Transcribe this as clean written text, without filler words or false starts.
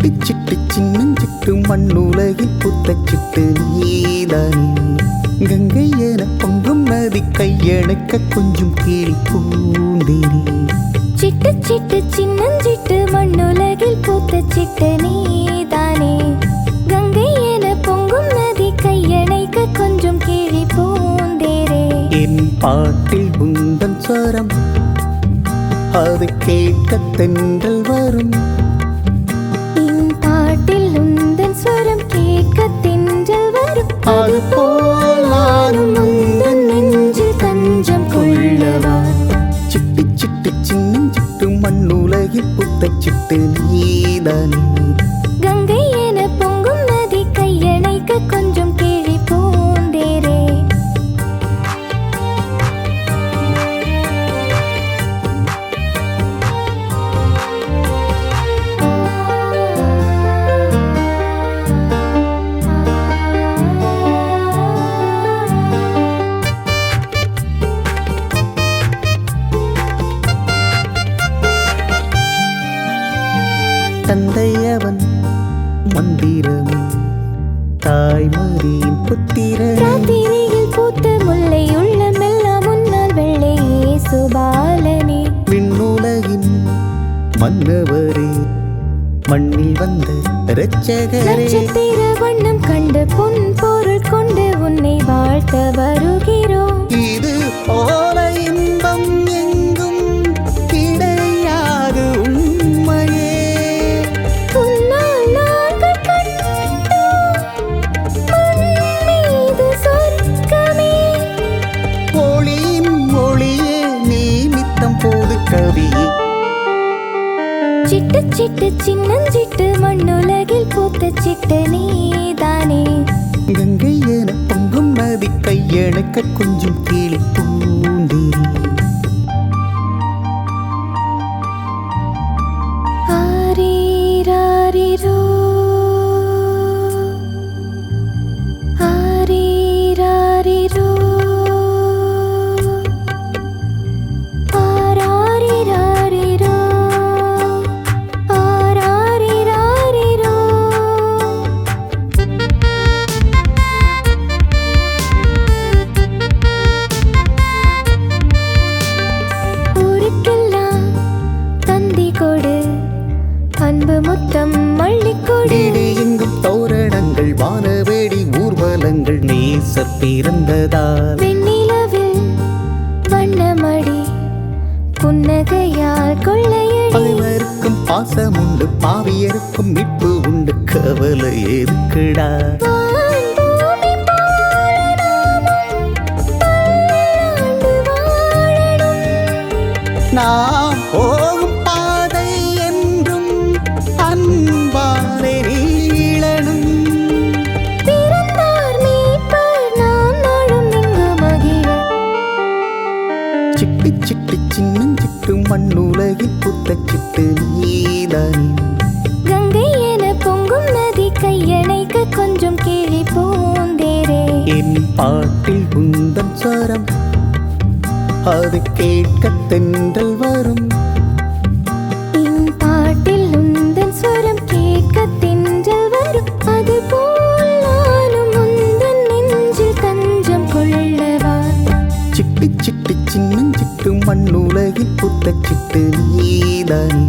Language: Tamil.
சிட்டு சிட்டு சின்னஞ்சிட்டு மண்ணுலகில் புத்தச்சிட்டு நீதானே கங்கை என பொங்கும் நதி கையணைக்க கொஞ்சம் கீழ் பூந்தேனே சிட்டு சிட்டு சின்னஞ்சிட்டு மண்ணுலகில் புத்தச்சிட்டு நீதானே கங்கை என பொங்கும் நதி கையணைக்க கொஞ்சம் கீழ் பூந்தேரே என் பாட்டில் உந்தன் ஸ்வரம் அது கேட்க தென்றல் வரும் என் பாட்டில் உந்தன் ஸ்வரம் கேட்க தென்றல் வரும் அதுபோல் நானும் உந்தன் நெஞ்சில் தஞ்சம் கொள்ளவா சிட்டு சிட்டு சின்னஞ்சிட்டு மண்ணுலகில் புத்தச்சிட்டு நீதானே கங்கை என பொங்கும் நதி கையணைக்க கொஞ்சம் கீழே பூந்தேரே தந்தையவன் மந்திரமே தாய்மறியின் புத்திரன் ராத்திரியில் பூத்த முல்லை உள்ளமெல்லாம் முன்னால் வெள்ளையே சுபாலனே விண்ணுலகின் மன்னவரே மண்ணில் வந்த இரட்சகரே நட்சத்திர வண்ணம் கண்டு பொன் பொருள் கொண்டு உன்னை வாழ்த்த வருகிறோம் இது போல இன்பம் எங்கும் கிடையாது உண்மையே உன்னால் நாங்கள் கண்டோம் மண் மீது சொர்க்கமே ஒளியின் ஒளியே நீ நித்தம் போது கவியே சிட்டு சிட்டு சின்னஞ்சிட்டு மண்ணுலகில் பூத்த சிட்டு நீதானே கங்கை என பொங்கும் நதி கையணைக்க கொஞ்சம் கீழே பூந்தேனே ஆரீராரிரோ ஆரீராரிரோ ஆராரிராரிரோ ஆராரிராரிரோ ஊருக்கெல்லாம் தந்தி கொடு அன்பு முத்தம் மல்லிக்கொடு வீடு எங்கும் தோரணங்கள் வானவேடி ஊர்வலங்கள் நேசர் பிறந்ததால் வெண்ணிலவில் வண்ணமடி புன்னகையால் கொள்ளையடி பகைவருக்கும் பாசம் உண்டு பாவியருக்கும் மீட்பு உண்டு கவலை எதுக்குடா வான் பூமி போல நாமும் பல்லாண்டு வாழணும் நாம் போகும் பாதை என்றும் அன்பாலே நீளனும் பிறந்தார் மீட்பர் நாம் நாளும் இங்கு மகிழ சிட்டு சிட்டு சின்னஞ்சிட்டு மண்ணுலகில் புத்தச்சிட்டு நீதானே கங்கை என பொங்கும் நதி கையணைக்க கொஞ்சம் கீழே பூந்தேரே என் பாட்டில் உந்தன் ஸ்வரம் அது கேட்க தென்றல் வரும் என் பாட்டில் உந்தன் ஸ்வரம் கேட்க தென்றல் வரும் அதுபோல் நானும் உந்தன் நெஞ்சில் தஞ்சம் கொள்ளவா சிட்டு சிட்டு சின்னஞ்சிட்டு மண்ணுலகில் புத்தச்சிட்டு நீதானே